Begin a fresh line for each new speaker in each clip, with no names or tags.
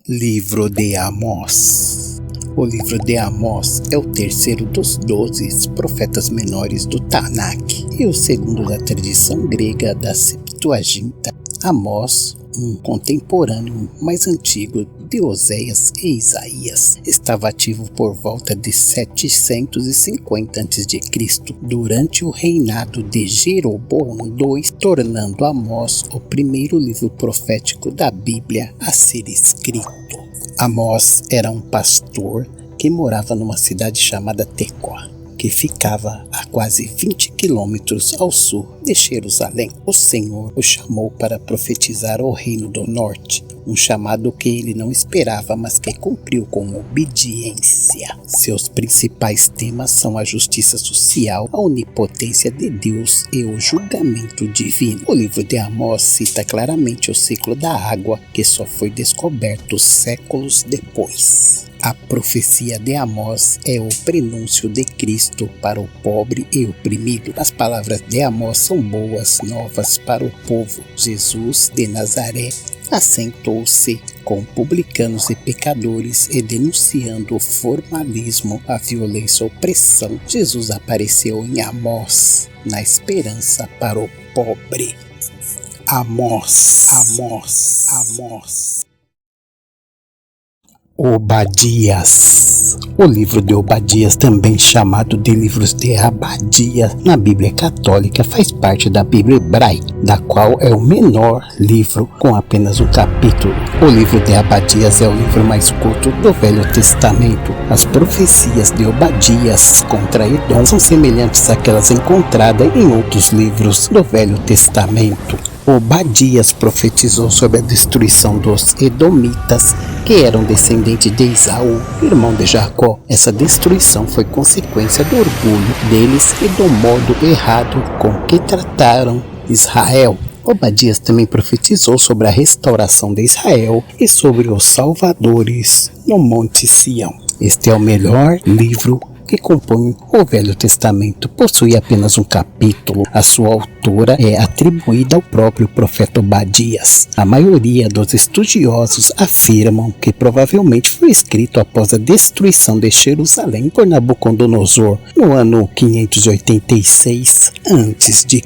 Livro de Amós. O livro de Amós é o terceiro dos 12 profetas menores do Tanakh e o segundo da tradição grega da Septuaginta. Amós, um contemporâneo mais antigo de Oséias e Isaías, estava ativo por volta de 750 a.C., durante o reinado de Jeroboão II, tornando Amós o primeiro livro profético da Bíblia a ser escrito. Amós era um pastor que morava numa cidade chamada Tecoa, que ficava a quase 20 quilômetros ao sul de Jerusalém. O Senhor o chamou para profetizar ao reino do norte, um chamado que ele não esperava, mas que cumpriu com obediência. Seus principais temas são a justiça social, a onipotência de Deus e o julgamento divino. O livro de Amós cita claramente o ciclo da água, que só foi descoberto séculos depois. A profecia de Amós é o prenúncio de Cristo para o pobre e oprimido. As palavras de Amós são boas novas para o povo. Jesus de Nazaré assentou-se com publicanos e pecadores e, denunciando o formalismo, a violência e a opressão, Jesus apareceu em Amós, na esperança para o pobre. Amós. Obadias. O livro de Obadias, também chamado de livros de Abadia na Bíblia Católica, faz parte da Bíblia Hebraica, da qual é o menor livro com apenas um capítulo. O livro de Abadias é o livro mais curto do Velho Testamento. As profecias de Obadias contra Edom são semelhantes àquelas encontradas em outros livros do Velho Testamento. Obadias profetizou sobre a destruição dos Edomitas, que eram descendentes de Esaú, irmão de Jacó. Essa destruição foi consequência do orgulho deles e do modo errado com que trataram Israel. Obadias também profetizou sobre a restauração de Israel e sobre os salvadores no Monte Sião. Este é o melhor livro que compõe o Velho Testamento. Possui apenas um capítulo. A sua autora é atribuída ao próprio profeta Obadias. A maioria dos estudiosos afirmam que provavelmente foi escrito após a destruição de Jerusalém por Nabucodonosor no ano 586 a.C.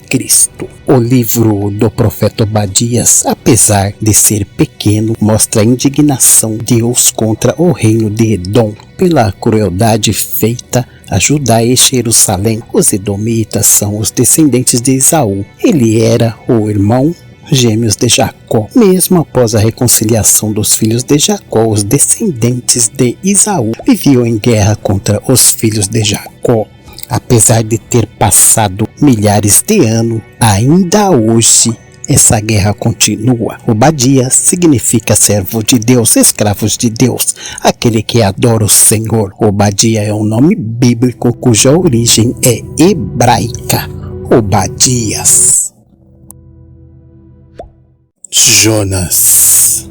O livro do profeta Obadias, apesar de ser pequeno, mostra a indignação de Deus contra o reino de Edom pela crueldade feita a Judá e Jerusalém. Os edomitas são os descendentes de Esaú. Ele era o irmão gêmeos de Jacó. Mesmo após a reconciliação dos filhos de Jacó, os descendentes de Esaú viviam em guerra contra os filhos de Jacó. Apesar de ter passado milhares de anos, ainda hoje essa guerra continua. Obadias significa servo de Deus, escravos de Deus, aquele que adora o Senhor. Obadias é um nome bíblico cuja origem é hebraica. Obadias. Jonas.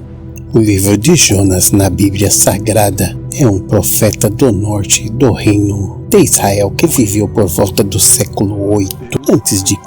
O livro de Jonas na Bíblia Sagrada é um profeta do norte do reino de Israel que viveu por volta do século 8 a.C.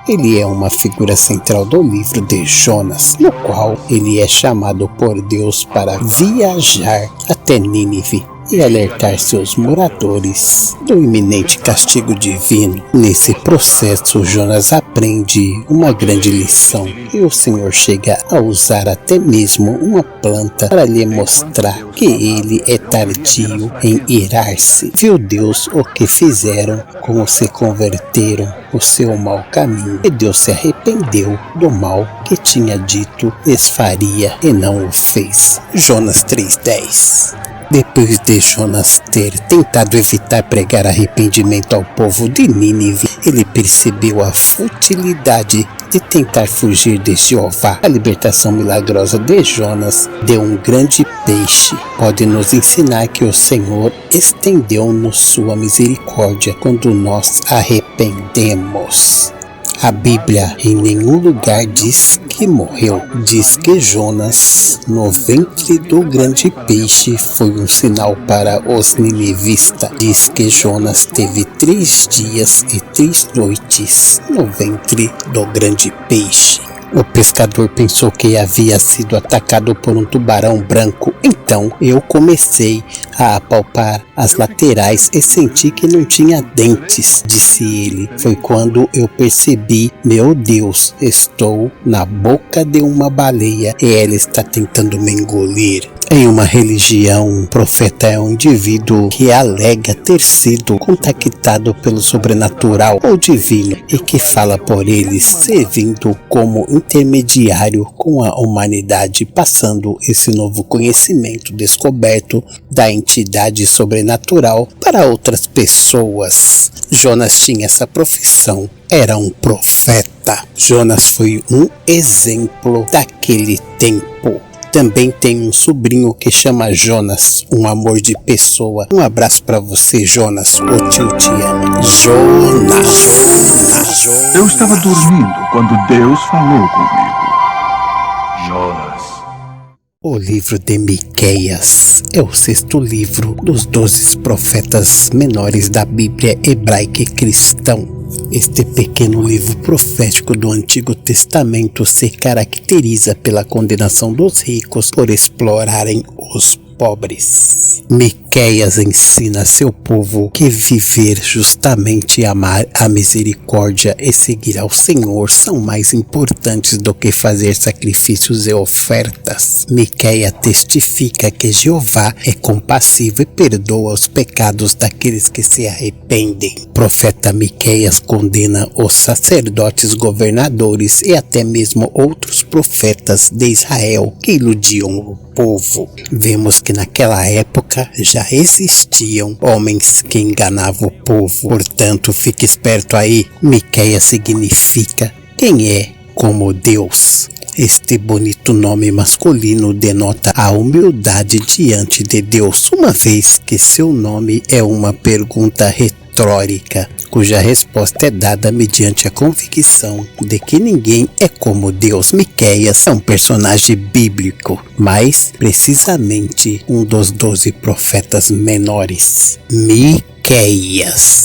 Ele é uma figura central do livro de Jonas, no qual ele é chamado por Deus para viajar até Nínive e alertar seus moradores do iminente castigo divino. Nesse processo, Jonas aprende uma grande lição e o Senhor chega a usar até mesmo uma planta para lhe mostrar que ele é tardio em irar-se. Viu Deus o que fizeram, como se converteram o seu mau caminho, e Deus se arrependeu do mal que tinha dito lhes faria e não o fez. Jonas 3:10. Depois de Jonas ter tentado evitar pregar arrependimento ao povo de Nínive, ele percebeu a futilidade de tentar fugir de Jeová. A libertação milagrosa de Jonas de um grande peixe pode nos ensinar que o Senhor estendeu-nos sua misericórdia quando nós arrependemos. A Bíblia em nenhum lugar diz que morreu. Diz que Jonas, no ventre do grande peixe, foi um sinal para os ninivistas. Diz que Jonas teve 3 dias e 3 noites no ventre do grande peixe. O pescador pensou que havia sido atacado por um tubarão branco. Então eu comecei a apalpar as laterais e senti que não tinha dentes, disse ele. Foi quando eu percebi, meu Deus, estou na boca de uma baleia e ela está tentando me engolir. Em uma religião, um profeta é um indivíduo que alega ter sido contactado pelo sobrenatural ou divino e que fala por eles, servindo como intermediário com a humanidade, passando esse novo conhecimento descoberto da entidade sobrenatural para outras pessoas. Jonas tinha essa profissão, era um profeta. Jonas foi um exemplo daquele tempo. Também tem um sobrinho que chama Jonas, um amor de pessoa. Um abraço pra você, Jonas. O tio te ama. Jonas.
Eu estava dormindo quando Deus falou comigo. Jonas.
O livro de Miqueias é o 6º livro dos 12 profetas menores da Bíblia hebraica e cristã. Este pequeno livro profético do Antigo Testamento se caracteriza pela condenação dos ricos por explorarem os pobres. Miqueias ensina a seu povo que viver justamente, amar a misericórdia e seguir ao Senhor são mais importantes do que fazer sacrifícios e ofertas. Miqueias testifica que Jeová é compassivo e perdoa os pecados daqueles que se arrependem. O profeta Miqueias condena os sacerdotes, governadores e até mesmo outros profetas de Israel que iludiam o povo. Vemos que naquela época já existiam homens que enganavam o povo. Portanto, fique esperto aí. Miqueias significa quem é como Deus. Este bonito nome masculino denota a humildade diante de Deus, uma vez que seu nome é uma pergunta retórica, cuja resposta é dada mediante a convicção de que ninguém é como Deus. Miqueias é um personagem bíblico, mais precisamente um dos 12 profetas menores. Miqueias.